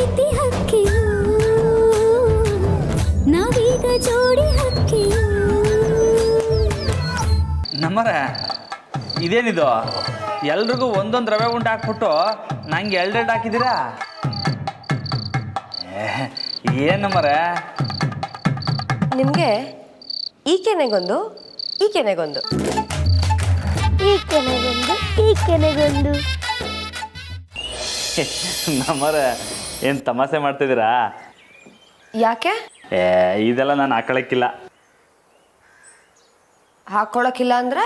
ಪ್ರೀತಿ ಹಕ್ಕಿಯು ನಾವೀಗ ಜೋಡಿ ಹಕ್ಕಿಯು. ನಮ್ಮರ ಇದೇನಿದು ಎಲ್ರಿಗೂ ಒಂದೊಂದು ರವೆ ಉಂಟು ಹಾಕ್ಬಿಟ್ಟು ನಂಗೆ ಎರಡೆರಡು ಹಾಕಿದ್ದೀರಾ? ಏನು ನಮ್ಮರ ನಿಮಗೆ ಈ ಕೆನೆಗೊಂದು ಈ ಕೆನೆಗೊಂದು ಈ ಕೆನೆಗೊಂದು ಈ ಕೆನೆಗೊಂದು. ನಮ್ಮರ ಏನು ತಮಾಷೆ ಮಾಡ್ತಿದ್ದೀರಾ? ಯಾಕೆ ಇದೆಲ್ಲ ನಾನು ಹಾಕೊಳಕ್ಕಿಲ್ಲ. ಹಾಕೊಳಕ್ಕಿಲ್ಲ ಅಂದ್ರೆ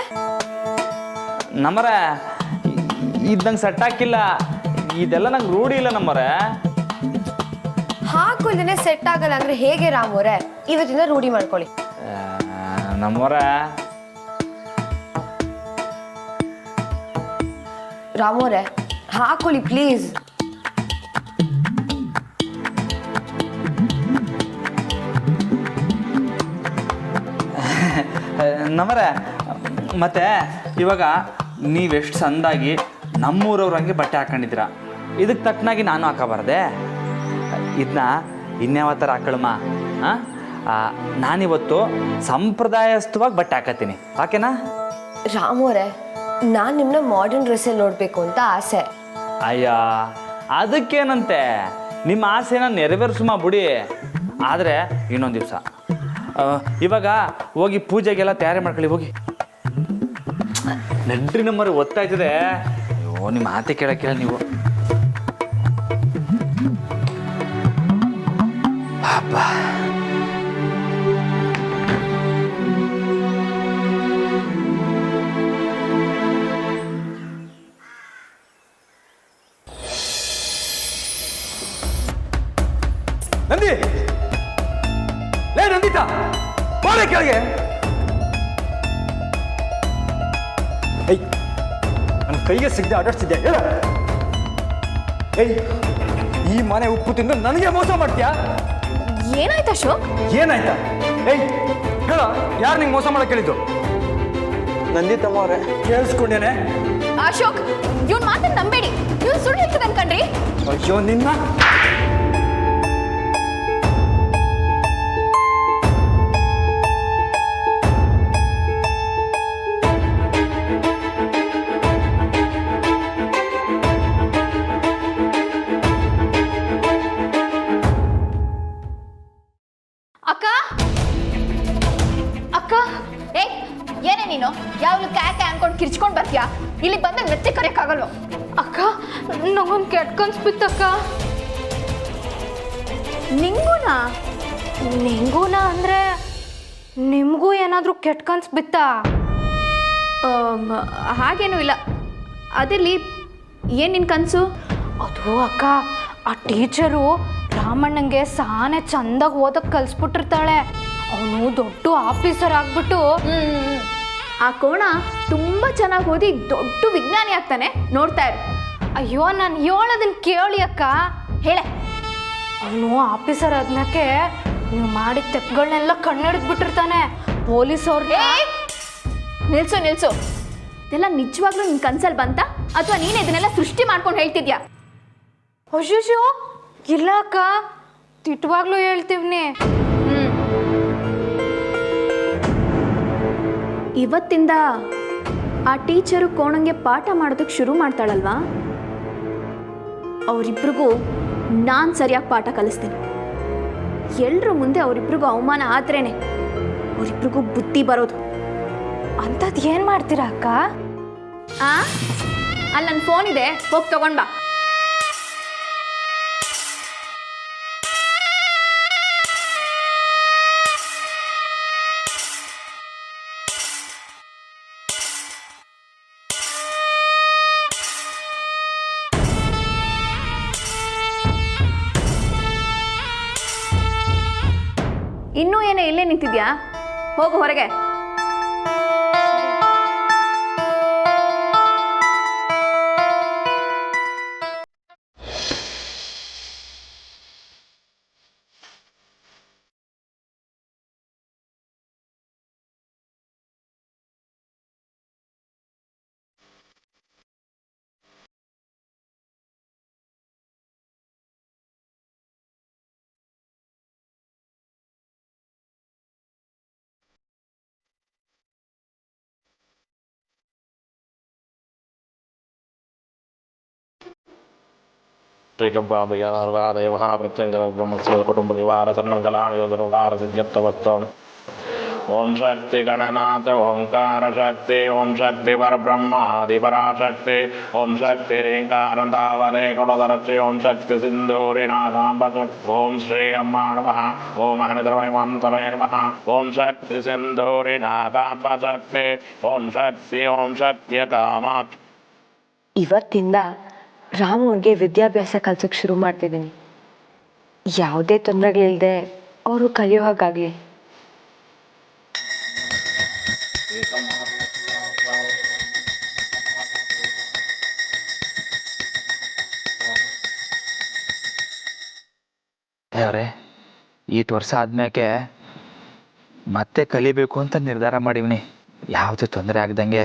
ನಮ್ಮರ ಇದು ನಂಗೆ ಸೆಟ್ ಹಾಕಿಲ್ಲ. ಇದೆಲ್ಲ ನಂಗೆ ರೂಢಿ ಇಲ್ಲ ನಮ್ಮರ. ಹಾಕೊಳ್ದೇನೆ ಸೆಟ್ ಆಗಲ್ಲ ಅಂದ್ರೆ ಹೇಗೆ ರಾಮೋರೆ? ಇವತ್ತಿಂದ ರೂಢಿ ಮಾಡ್ಕೊಳ್ಳಿ. ನಮ್ಮರ ರಾಮೋರೆ ಹಾಕೊಳ್ಳಿ ಪ್ಲೀಸ್. ನಮ್ಮರ ಮತ್ತೆ ಇವಾಗ ನೀವೆಷ್ಟು ಸಂದಾಗಿ ನಮ್ಮೂರವ್ರಂಗೆ ಬಟ್ಟೆ ಹಾಕೊಂಡಿದ್ದೀರಾ, ಇದಕ್ಕೆ ತಕ್ಕನಾಗಿ ನಾನು ಹಾಕೋಬಾರ್ದೆ? ಇದನ್ನ ಇನ್ಯಾವ ಥರ ಹಾಕೊಳಮ್ಮ? ನಾನಿವತ್ತು ಸಂಪ್ರದಾಯಸ್ಥವಾಗಿ ಬಟ್ಟೆ ಹಾಕತ್ತೀನಿ, ಓಕೆನಾ? ರಾಮೋರೆ ನಾನು ನಿಮ್ಮನ್ನ ಮಾಡರ್ನ್ ಡ್ರೆಸ್ಸಲ್ಲಿ ನೋಡಬೇಕು ಅಂತ ಆಸೆ. ಅಯ್ಯ ಅದಕ್ಕೇನಂತೆ, ನಿಮ್ಮ ಆಸೆನ ನೆರವೇರಿಸುಮ ಬಿಡಿ. ಆದರೆ ಇನ್ನೊಂದು ದಿವಸ ಇವಾಗ ಹೋಗಿ ಪೂಜೆಗೆಲ್ಲ ತಯಾರಿ ಮಾಡ್ಕೊಳ್ಳಿ, ಹೋಗಿ ನಡ್ರಿ. ನಮ್ಮರು ಒತ್ತಾಯ್ತದೆ. ಅಯ್ಯೋ ನಿಮ್ಮ ಮಾತೆ ಕೇಳಕ್ಕಿಲ್ಲ ನೀವು. ಪಾಪ ನಂದಿ, ಲೇ ನಂದಿತಾ, ಬಾಳೆ ಕೆಳಗೆ. ಏಯ್, ನನ್ನ ಕೈಗೆ ಸಿಗದೆ ಆಟಾಡ್ತಿದ್ಯಾ? ಹೇಳ. ಏಯ್, ಈ ಮನೆ ಉಪ್ಪು ತಿಂದು ನನಗೆ ಮೋಸ ಮಾಡ್ತೀಯಾ? ಏನಾಯ್ತು ಅಶೋಕ್? ಏನಾಯ್ತಾ? ಏಯ್ ಹೇಳ, ಯಾರು ನಿಂಗೆ ಮೋಸ ಮಾಡಕ್ ಹೇಳಿದ್ದು? ನಂದಿತಮ್ಮ ಅವರೇ, ಕೇಳಿಸ್ಕೊಂಡೇನೆ. ಅಶೋಕ್, ಇವ್ನ ಮಾತನ್ನ ನಂಬೇಡಿ, ಇವ್ನು ಸುಳ್ಳು ಹೇಳ್ತದೆ ಅನ್ಕಂಡ್ರಿ. ಅಯ್ಯೋ ನಿನ್ನ. ಅಕ್ಕ ಅಕ್ಕ, ಏ ಏನೇ ನೀನು ಯಾವಾಗಲೂ ಕ್ಯಾ ಅನ್ಕೊಂಡು ಕಿರ್ಚ್ಕೊಂಡು ಬರ್ತೀಯಾ? ಇಲ್ಲಿ ಬಂದ ಮೆತ್ತೆ ಕರೆಯಕ್ಕಾಗಲ್ವ? ಅಕ್ಕ ನಂಗೊಂದು ಕೆಟ್ಟ ಕನ್ಸು ಬಿತ್ತಕ್ಕ. ನಿಂಗೂನಾ? ನಿಂಗೂನಾ ಅಂದರೆ ನಿಮಗೂ ಏನಾದರೂ ಕೆಟ್ಟ ಕನ್ಸು ಬಿತ್ತಾ? ಹಾಗೇನೂ ಇಲ್ಲ. ಅದಿರಲಿ, ಏನು ನಿನ್ನ ಕನಸು? ಅದು ಅಕ್ಕ, ಆ ಟೀಚರು ರಾಮಣ್ಣಂಗೆ ಸಾನೆ ಚಂದಾಗಿ ಓದಕ್ಕೆ ಕಲಿಸ್ಬಿಟ್ಟಿರ್ತಾಳೆ. ಅವನು ದೊಡ್ಡ ಆಫೀಸರ್ ಆಗ್ಬಿಟ್ಟು ಆ ಕೋಣ ತುಂಬ ಚೆನ್ನಾಗಿ ಓದಿ ದೊಡ್ಡ ವಿಜ್ಞಾನಿ ಆಗ್ತಾನೆ, ನೋಡ್ತಾ ಇರು. ಅಯ್ಯೋ ನಾನು ಹೇಳೋದನ್ನ ಕೇಳಿ ಅಕ್ಕ. ಹೇಳೆ. ಅವನು ಆಫೀಸರ್ ಆದ್ಮೇಲೆ ನೀವು ಮಾಡಿದ ತೆಪ್ಪುಗಳನ್ನೆಲ್ಲ ಕಣ್ಣಿಡಿದ್ಬಿಟ್ಟಿರ್ತಾನೆ. ಪೊಲೀಸ್ ಅವ್ರಿಗೆ. ನಿಲ್ಸು ನಿಲ್ಸು, ಇದೆಲ್ಲ ನಿಜವಾಗ್ಲೂ ನಿನ್ನ ಕನ್ಸಲ್ಲಿ ಬಂತ ಅಥವಾ ನೀನು ಇದನ್ನೆಲ್ಲ ಸೃಷ್ಟಿ ಮಾಡ್ಕೊಂಡು ಹೇಳ್ತಿದ್ಯಾ? ಅಯ್ಯೋ ಇಲ್ಲ ಅಕ್ಕ, ತಿಟ್ಟವಾಗ್ಲೂ ಹೇಳ್ತೀವ್ನಿ. ಇವತ್ತಿಂದ ಆ ಟೀಚರು ಕೋಣಂಗೆ ಪಾಠ ಮಾಡೋದಕ್ಕೆ ಶುರು ಮಾಡ್ತಾಳಲ್ವಾ, ಅವರಿಬ್ರಿಗೂ ನಾನು ಸರಿಯಾಗಿ ಪಾಠ ಕಲಿಸ್ತೀನಿ. ಎಲ್ಲರ ಮುಂದೆ ಅವರಿಬ್ರಿಗೂ ಅವಮಾನ ಆದ್ರೇನೆ ಅವರಿಬ್ರಿಗೂ ಬುದ್ಧಿ ಬರೋದು. ಅಂಥದ್ದು ಏನು ಮಾಡ್ತೀರಾ ಅಕ್ಕ? ಅಲ್ಲಿ ನನ್ನ ಫೋನ್ ಇದೆ, ಹೋಗಿ ತಗೊಂಡ್ ಬಾ. ಇನ್ನೂ ಏನೇ ಇಲ್ಲೇ ನಿಂತಿದ್ಯಾ? ಹೋಗು ಹೊರಗೆ. ಶ್ರೀಕಂಪಾದಯ ಸರ್ವಾದಯ ಮಹಾಪ್ರತ್ಯಂಗರ ಬ್ರಹ್ಮಸ್ವ ಕುಟುಂಬ ನಿವಾರ ಸನ್ನಂಕಲಾಯೋಧರ ಸಿದ್ಧತ್ವತ್ವ ಓಂ ಶಕ್ತಿ ಗಣನಾಥ ಓಂಕಾರ ಶಕ್ತಿ ಓಂ ಶಕ್ತಿ ಪರಬ್ರಹ್ಮಾದಿ ಪರಾಶಕ್ತಿ ಓಂ ಶಕ್ತಿ ರೇಂಕಾರಂತಾವರೇ ಕೊಡದರಕ್ಷಿ ಓಂ ಶಕ್ತಿ ಸಿಂಧೂರಿನಾಥಾಂಬ ಓಂ ಶ್ರೀ ಅಮ್ಮ ನಮಃ ಓಂ ಅನಿದ್ರಮಯಮಂತಮೇ ನಮಃ ಓಂ ಶಕ್ತಿ ಸಿಂಧೂರಿನಾಥಾಂಬ ಶಕ್ತಿ ಓಂ ಶಕ್ತಿಯ ಕಾಮಾಕ್ಷಿ. ಇವತ್ತಿಂದ ರಾಮುಗೆ ವಿದ್ಯಾಭ್ಯಾಸ ಕಲ್ಸೋಕೆ ಶುರು ಮಾಡ್ತಿದ್ದೀನಿ. ಯಾವುದೇ ತೊಂದರೆಗಳಿಲ್ಲದೆ ಅವರು ಕಲಿಯೋ ಹಾಗಾಗಲಿ. ದೇವ್ರೆ, 8 ವರ್ಷ ಆದ್ಮ್ಯಾಕೆ ಮತ್ತೆ ಕಲಿಬೇಕು ಅಂತ ನಿರ್ಧಾರ ಮಾಡಿವ್ನಿ. ಯಾವುದೇ ತೊಂದರೆ ಆಗ್ದಂಗೆ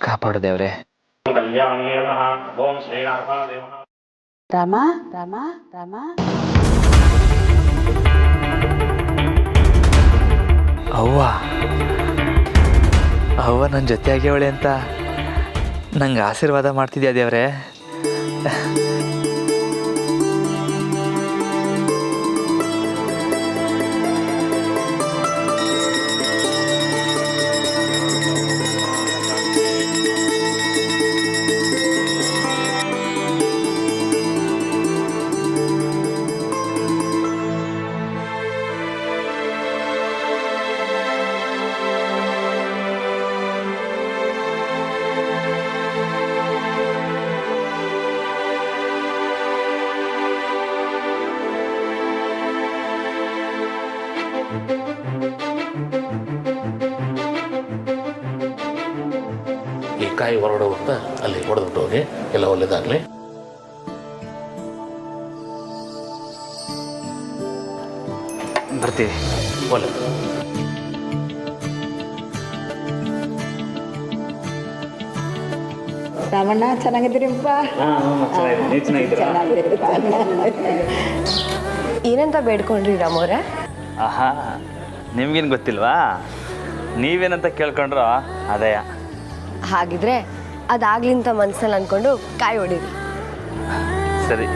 ಕಾಪಾಡು ದೇವ್ರೆ. ರಾಮ ರಾಮ ರಾಮ ಅವ್ವ ನನ್ನ ಜೊತೆ ಆಗ್ಯವಳೆ ಅಂತ ನಂಗೆ ಆಶೀರ್ವಾದ ಮಾಡ್ತಿದ್ಯಾ ದೇವ್ರೆ. ಈ ಕಾಯಿ ಹೊರಗಡೆ ಹೋಗ್ತಾ ಅಲ್ಲಿ ಹೊಡೆದ್ಬಿಟ್ಟು ಹೋಗಿ, ಎಲ್ಲ ಒಳ್ಳೇದಾಗಲಿ. ಬರ್ತೀವಿ. ಒಳ್ಳೆಯದು. ರಾಮಣ್ಣ ಚೆನ್ನಾಗಿದ್ದೀರಿಪ್ಪ. ಏನಂತ ಬೇಡ್ಕೊಂಡ್ರಿ ರಾಮವ್ರೆ? ಆಹಾ, ನಿಮ್ಗೇನು ಗೊತ್ತಿಲ್ವಾ? ನೀವೇನಂತ ಕೇಳ್ಕೊಂಡ್ರೋ ಅದೇಯ. ಹಾಗಿದ್ರೆ ಅದಾಗ್ಲಿಂತ ಮನ್ಸಲ್ಲಿ ಅಂದ್ಕೊಂಡು ಕಾಯಿ ಹೊಡೀರಿ. ಸರಿ.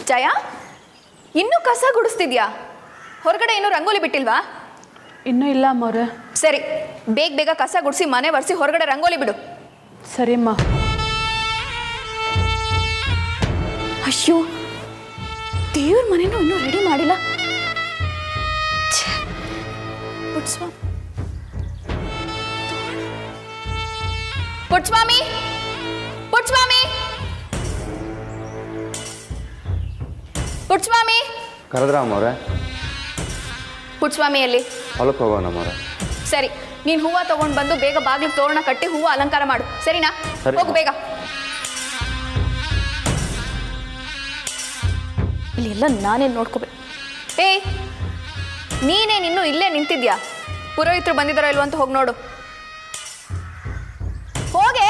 ಜಯ, ಇನ್ನೂ ಕಸ ಗುಡಿಸ್ತಿದ್ಯಾ? ಹೊರಗಡೆ ಇನ್ನೂ ರಂಗೋಲಿ ಬಿಟ್ಟಿಲ್ವಾ? ಇನ್ನೂ ಇಲ್ಲ ಅಮ್ಮವ್ರೆ. ಸರಿ, ಬೇಗ ಬೇಗ ಕಸ ಗುಡಿಸಿ ಮನೆ ಒರೆಸಿ ಹೊರಗಡೆ ರಂಗೋಲಿ ಬಿಡು. ಸರಿಮ್ಮ. ಅಯ್ಯೋ, ದೇವ್ರ ಮನೇನೂ ಇನ್ನೂ ರೆಡಿ ಮಾಡಿಲ್ಲ. ಪುಟ್ಸ್ವಾಮಿ, ಪುಟ್ಸ್ವಾಮಿ, ಪುಟ್ಸ್ವಾಮಿ. ಕರೆದ್ರಾಮವ್ರೆ? ಪುಟ್ಸ್ವಾಮಿಯಲ್ಲಿ ಹೊಲಕ್ಕೆ ಹೋಗೋಣಮ್ಮವ್ರೆ. ಸರಿ, ನೀನು ಹೂವು ತಗೊಂಡು ಬಂದು ಬೇಗ ಬಾಗಿಲು ತೋರಣ ಕಟ್ಟಿ ಹೂವು ಅಲಂಕಾರ ಮಾಡು. ಸರಿನಾ? ಹೋಗು ಬೇಗ. ಇಲ್ಲೆಲ್ಲ ನಾನೇನು ನೋಡ್ಕೋಬೇಕು? ಏಯ್, ನೀನೇನಿನ್ನೂ ಇಲ್ಲೇ ನಿಂತಿದ್ಯಾ? ಪುರೋಹಿತರು ಬಂದಿದ್ದಾರೋ ಇಲ್ವೋ ಅಂತ ಹೋಗಿ ನೋಡು. ಹೋಗೆ.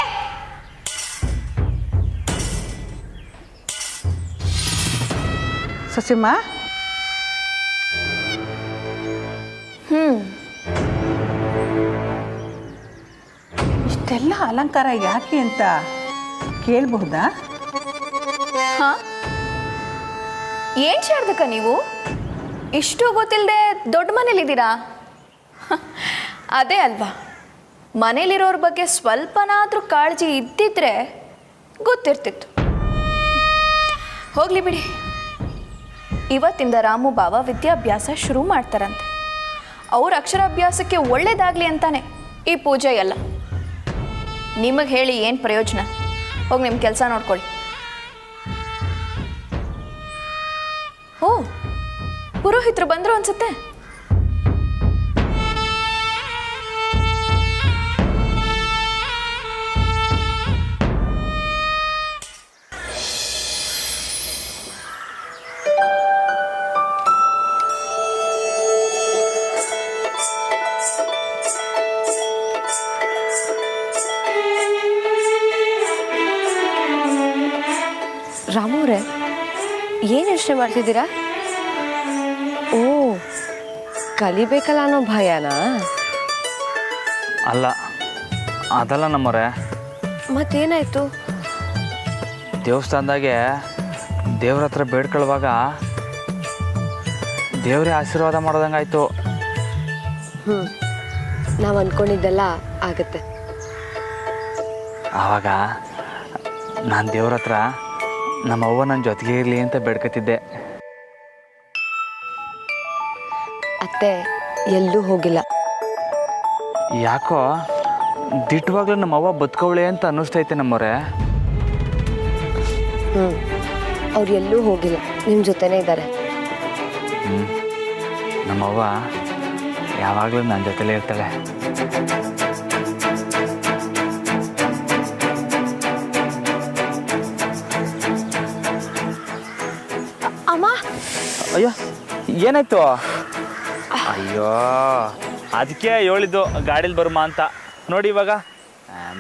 ಸಸಿಮ್ಮ, ಇಷ್ಟೆಲ್ಲ ಅಲಂಕಾರ ಯಾಕೆ ಅಂತ ಕೇಳಬಹುದಾ? ಹಾ, ಏನ್ ಶಾರದಕ್ಕ ನೀವು ಇಷ್ಟು ಗೊತ್ತಿಲ್ಲದೆ ದೊಡ್ಡ ಮನೇಲಿದ್ದೀರಾ? ಅದೇ ಅಲ್ವಾ, ಮನೇಲಿರೋರ ಬಗ್ಗೆ ಸ್ವಲ್ಪನಾದ್ರೂ ಕಾಳಜಿ ಇದ್ದಿದ್ರೆ ಗೊತ್ತಿರ್ತಿತ್ತು. ಹೋಗ್ಲಿ ಬಿಡಿ. ಇವತ್ತಿಂದ ರಾಮು ಬಾವ ವಿದ್ಯಾಭ್ಯಾಸ ಶುರು ಮಾಡ್ತಾರಂತೆ. ಅವ್ರ ಅಕ್ಷರಾಭ್ಯಾಸಕ್ಕೆ ಒಳ್ಳೇದಾಗಲಿ ಅಂತಾನೆ ಈ ಪೂಜೆ ಎಲ್ಲ. ನಿಮಗೆ ಹೇಳಿ ಏನು ಪ್ರಯೋಜನ? ಹೋಗಿ ನಿಮ್ಮ ಕೆಲಸ ನೋಡ್ಕೊಳ್ಳಿ. ಓ, ಪುರೋಹಿತರು ಬಂದರು ಅನ್ಸುತ್ತೆ. ಏನು ಯೋಚನೆ ಮಾಡ್ತಿದ್ದೀರಾ? ಓ, ಕಲಿಬೇಕಲ್ಲ ಅನ್ನೋ ಭಯನಾ? ಅಲ್ಲ, ಅದಲ್ಲ ನಮ್ಮವ್ರೆ. ಮತ್ತೇನಾಯ್ತು? ದೇವಸ್ಥಾನದಾಗೆ ದೇವ್ರ ಹತ್ರ ಬೇಡ್ಕೊಳ್ಳುವಾಗ ದೇವರೇ ಆಶೀರ್ವಾದ ಮಾಡೋದಂಗಾಯ್ತು. ನಾವು ಅಂದ್ಕೊಂಡಿದ್ದೆಲ್ಲ ಆಗುತ್ತೆ. ಆವಾಗ ನಾನು ದೇವ್ರ ಹತ್ರ ನಮ್ಮ ಅವ್ವ ನನ್ನ ಜೊತೆಗೆ ಇರಲಿ ಅಂತ ಬೇಡ್ಕೊತಿದ್ದೆ. ಅತ್ತೆ ಎಲ್ಲೂ ಹೋಗಿಲ್ಲ. ಯಾಕೋ ದಿಟ್ಟವಾಗ್ಲೂ ನಮ್ಮ ಅವ್ವ ಬದುಕವಳೆ ಅಂತ ಅನ್ನಿಸ್ತೈತೆ ನಮ್ಮವ್ರೆ. ಅವ್ರು ಎಲ್ಲೂ ಹೋಗಿಲ್ಲ, ನಿಮ್ಮ ಜೊತೆನೇ ಇದ್ದಾರೆ. ನಮ್ಮವ್ವ ಯಾವಾಗಲೂ ನನ್ನ ಜೊತೆಲೇ ಇರ್ತಾಳೆ. ಅಮ್ಮ, ಅಯ್ಯೋ ಏನಾಯ್ತು? ಅಯ್ಯೋ ಅದಕ್ಕೆ ಹೇಳಿದ್ದು ಗಾಡೀಲಿ ಬರುಮಾ ಅಂತ. ನೋಡಿ ಇವಾಗ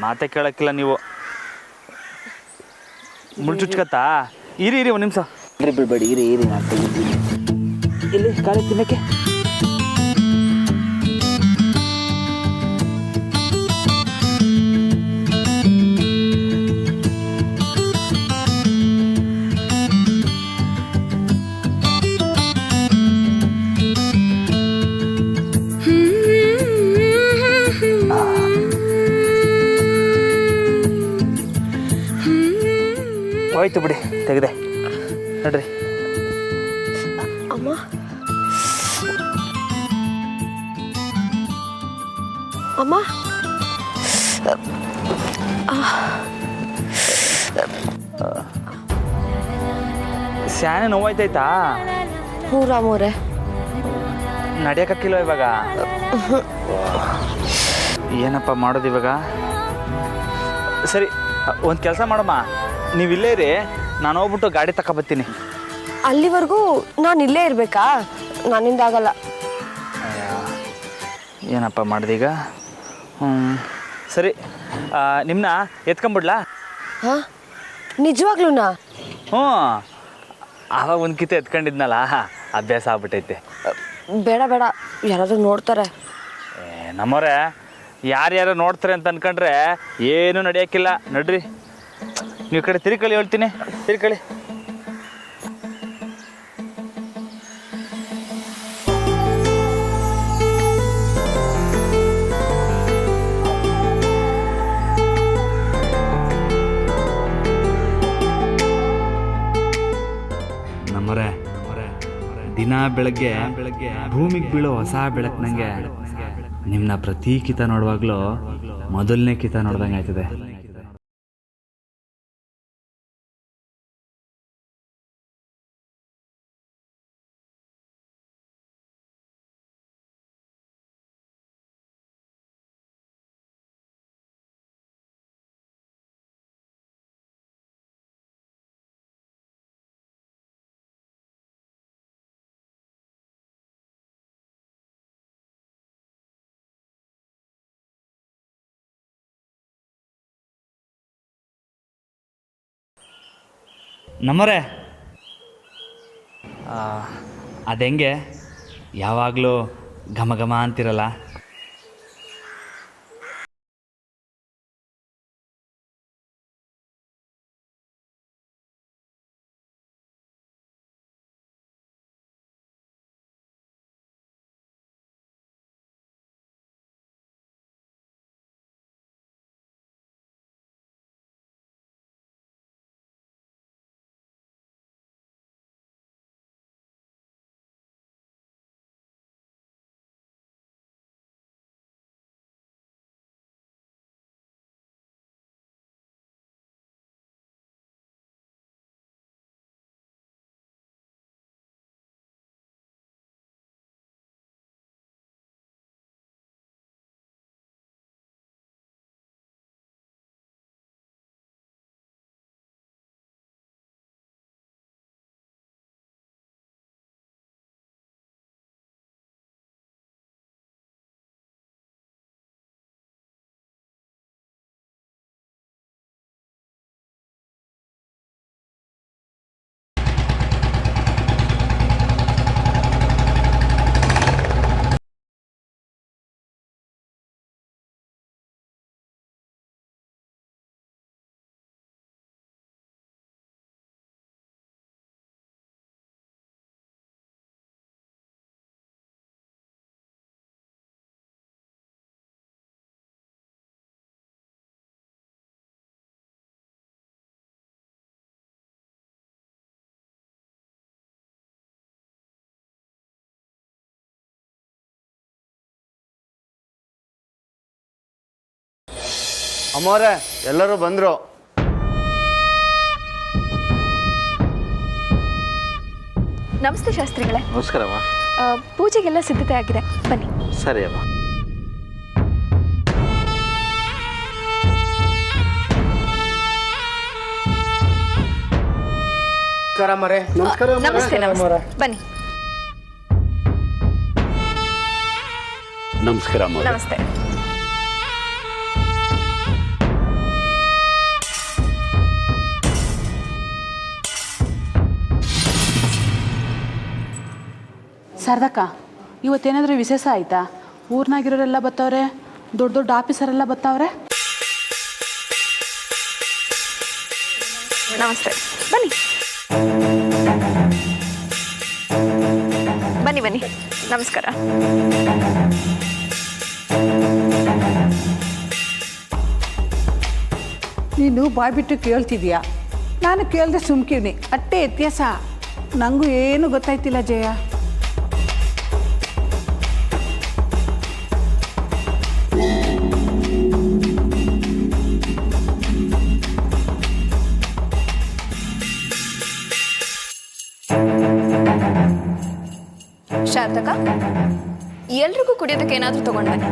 ಮಾತೆ ಕೇಳೋಕ್ಕಿಲ್ಲ ನೀವು. ಮುಳ್ಚುಚ್ಕತ್ತಾ? ಇರಿ ಒಂದು ನಿಮಿಷ. ಬಿಡ್ಬೇಡಿ, ಇರಿ ನಾನು ತೆಗಿತೀನಿ. ಇಲ್ಲಿ ಗಾಳಿ ತಿನ್ನಕ್ಕೆ. ಹೋಯ್ತು ಬಿಡಿ, ತೆಗೆದೆ ನೋಡ್ರಿ. ಅಮ್ಮ, ಅಮ್ಮ, ಸ್ಯಾನೆ ನೋವಾಯ್ತಾಯ್ತಾ? ಹ್ಞೂ ರಾಮೋರೆ. ನಡೆಯೋಕ್ಕಿಲ್ವ ಇವಾಗ? ಏನಪ್ಪ ಮಾಡೋದು ಇವಾಗ? ಸರಿ, ಒಂದು ಕೆಲಸ ಮಾಡಮ್ಮ, ನೀವು ಇಲ್ಲೇ ಇರಿ, ನಾನು ಹೋಗ್ಬಿಟ್ಟು ಗಾಡಿ ತಗೊಬತ್ತೀನಿ. ಅಲ್ಲಿವರೆಗೂ ನಾನು ಇಲ್ಲೇ ಇರಬೇಕಾ? ನನ್ನಿಂದ ಆಗಲ್ಲ. ಏನಪ್ಪ ಮಾಡಿದೀಗ? ಸರಿ, ನಿಮ್ಮನ್ನ ಎತ್ಕೊಂಬಿಡ್ಲಾ? ಹಾಂ, ನಿಜವಾಗ್ಲೂನಾ? ಹ್ಞೂ, ಆವಾಗ ಒಂದು ಕಿತ್ತ ಎತ್ಕೊಂಡಿದ್ನಲ್ಲ, ಅಭ್ಯಾಸ ಆಗ್ಬಿಟ್ಟೈತೆ. ಬೇಡ ಬೇಡ, ಯಾರಾದರೂ ನೋಡ್ತಾರೆ. ನಮ್ಮವ್ರೆ, ಯಾರ್ಯಾರು ನೋಡ್ತಾರೆ ಅಂತ ಅನ್ಕೊಂಡ್ರೆ ಏನೂ ನಡೆಯೋಕ್ಕಿಲ್ಲ. ನಡ್ರಿ, ನೀವು ಕಡೆ ತಿರ್ಕಳಿ, ಹೇಳ್ತೀನಿ, ತಿರ್ಕಳಿ. ನಮ್ಮರೆ ದಿನ ಬೆಳಗ್ಗೆ ಭೂಮಿಗೆ ಬೀಳೋ ಹೊಸ ಬೆಳಕು ನಂಗೆ ನಿಮ್ಮನ್ನ ಪ್ರತಿ ಕಿತ ನೋಡುವಾಗಲೂ ಮೊದಲನೇ ಕಿತ ನೋಡ್ದಂಗೆ ಆಯ್ತದೆ. ನಮ್ಮರೆ ಅದೆಂಗೆ ಯಾವಾಗಲೂ ಘಮ ಘಮ ಅಂತಿರಲ್ಲ? ಅಮ್ಮವ್ರೆ ಎಲ್ಲರೂ ಬಂದರು. ನಮಸ್ತೆ ಶಾಸ್ತ್ರಿಗಳೇ. ನಮಸ್ಕಾರಮ್ಮ. ಪೂಜೆಗೆಲ್ಲ ಸಿದ್ಧತೆ ಆಗಿದೆ, ಬನ್ನಿ. ಸರಿ ಅಮ್ಮ. ನಮಸ್ತೆ ನಮಸ್ತೆ, ಬನ್ನಿ. ನಮಸ್ಕಾರ ಅಮ್ಮ. ನಮಸ್ತೆ. ಶಾರದಕ್ಕ, ಇವತ್ತೇನಾದರೂ ವಿಶೇಷ ಆಯಿತಾ? ಊರ್ನಾಗಿರೋರೆಲ್ಲ ಬತ್ತವ್ರೆ, ದೊಡ್ಡ ದೊಡ್ಡ ಆಫೀಸರೆಲ್ಲ ಬತ್ತವ್ರೆ. ನಮಸ್ತೆ, ಬನ್ನಿ ಬನ್ನಿ ಬನ್ನಿ. ನಮಸ್ಕಾರ. ನೀನು ಬಾಯ್ಬಿಟ್ಟು ಕೇಳ್ತಿದ್ಯಾ, ನಾನು ಕೇಳ್ದೆ ಸುಮ್ಕಿವ್ನಿ, ಅಟ್ಟೆ ವ್ಯತ್ಯಾಸ. ನನಗೂ ಏನು ಗೊತ್ತಾಯ್ತಿಲ್ಲ ಜಯ. ಶಾರದಕ್ಕ, ಎಲ್ರಿಗೂ ಕುಡಿಯೋದಕ್ಕೆ ಏನಾದರೂ ತಗೊಂಡು ಬನ್ನಿ.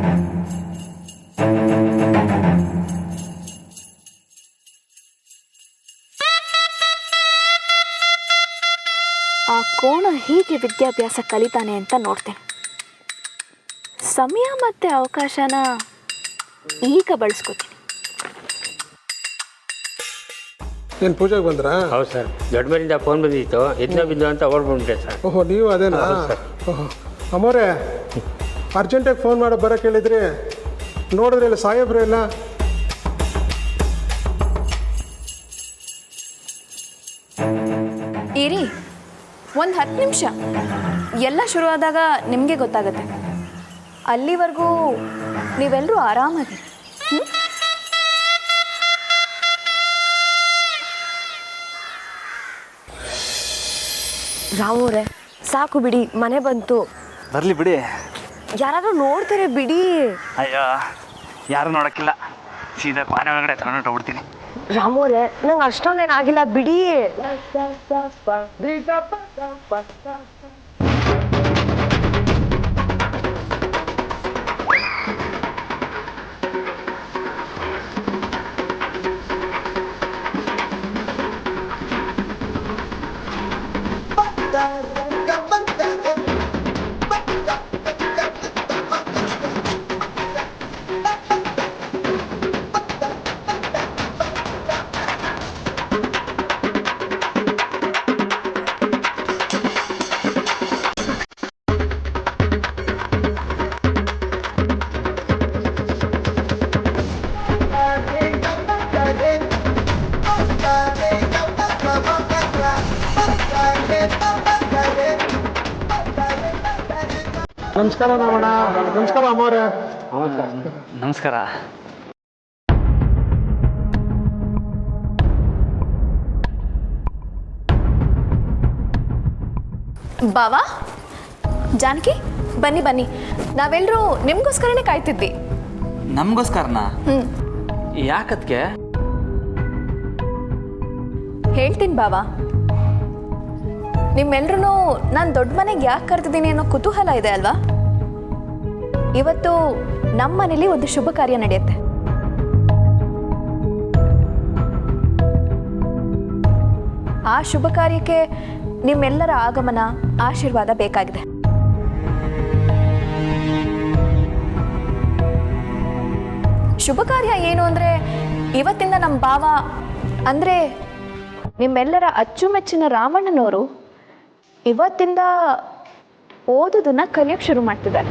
ಆ ಕೋಣ ಹೀಗೆ ವಿದ್ಯಾಭ್ಯಾಸ ಕಲಿತಾನೆ ಅಂತ ನೋಡ್ತೇನೆ. ಸಮಯ ಮತ್ತು ಅವಕಾಶನ ಈಗ ಬಳಸ್ಕೋತೀನಿ. ಏನು ಪೂಜೆಗೆ ಬಂದ್ರಾ? ಹೌದು ಸರ್, ದೊಡ್ಡ ಮನೆಯಿಂದ ಫೋನ್ ಬಂದಿತ್ತು, ಇದನ್ನ ಬಿದ್ದು ಅಂತ ಓಡ್ಬಿಟ್ಟೆ ಸರ್. ಓಹೋ, ನೀವು ಅದೇನಾ? ಓಹೋ, ಅಮ್ಮೋರೆ ಅರ್ಜೆಂಟಾಗಿ ಫೋನ್ ಮಾಡೋ ಬರೋಕೆ ಹೇಳಿದ್ರಿ, ನೋಡಿದ್ರೆ ಇಲ್ಲ ಸಾಹೇಬ್ರು ಇಲ್ಲ. ಇರಿ, ಒಂದು 10 ನಿಮಿಷ. ಎಲ್ಲ ಶುರುವಾದಾಗ ನಿಮಗೆ ಗೊತ್ತಾಗುತ್ತೆ. ಅಲ್ಲಿವರೆಗೂ ನೀವೆಲ್ಲರೂ ಆರಾಮಾಗಿ. ರಾಮೋರೆ ಸಾಕು ಬಿಡಿ, ಮನೆ ಬಂತು. ಬರಲಿ ಬಿಡಿ. ಯಾರಾದ್ರೂ ನೋಡ್ತಾರೆ ಬಿಡಿ. ಅಯ್ಯೋ, ಯಾರು ನೋಡೋಕ್ಕಿಲ್ಲ, ಸೀದಾ ಪಾನೆ ಒಳಗಡೆ ತಗೊಂಡು ಹೋಗ್ಬಿಡ್ತೀನಿ. ರಾಮೋರೆ ನಂಗೆ ಅಷ್ಟೊಂದೇನಾಗಿಲ್ಲ ಬಿಡಿ. ನಮಸ್ಕಾರ ರಾಮಣ್ಣ. ನಮಸ್ಕಾರ ಅಮ್ಮೋರೆ. ನಮಸ್ಕಾರ. ಬಾವಾ, ಜಾನಕಿ, ಬನ್ನಿ ಬನ್ನಿ. ನಾವೆಲ್ಲರೂ ನಿಮಗೋಸ್ಕರನೇ ಕಾಯ್ತಿದ್ವಿ. ನಮಗೋಸ್ಕರನಾ? ಯಾಕದ್ಕೆ? ಹೇಳ್ತೀನಿ ಬಾವಾ. ನಿಮ್ಮೆಲ್ರೂ ನಾನು ದೊಡ್ಡ ಮನೆಗೆ ಯಾಕೆ ಕರೆದಿದ್ದೀನಿ ಅನ್ನೋ ಕುತೂಹಲ ಇದೆ ಅಲ್ವಾ? ಇವತ್ತು ನಮ್ಮ ಮನೇಲಿ ಒಂದು ಶುಭ ಕಾರ್ಯ ನಡೆಯುತ್ತೆ. ಆ ಶುಭ ಕಾರ್ಯಕ್ಕೆ ನಿಮ್ಮೆಲ್ಲರ ಆಗಮನ, ಆಶೀರ್ವಾದ ಬೇಕಾಗಿದೆ. ಶುಭ ಕಾರ್ಯ ಏನು ಅಂದರೆ, ಇವತ್ತಿಂದ ನಮ್ಮ ಭಾವ ಅಂದರೆ ನಿಮ್ಮೆಲ್ಲರ ಅಚ್ಚುಮೆಚ್ಚಿನ ರಾಮಣ್ಣನವರು ಇವತ್ತಿಂದ ಓದೋದನ್ನ ಕಲಿಯೋಕ್ಕೆ ಶುರು ಮಾಡ್ತಿದ್ದಾರೆ.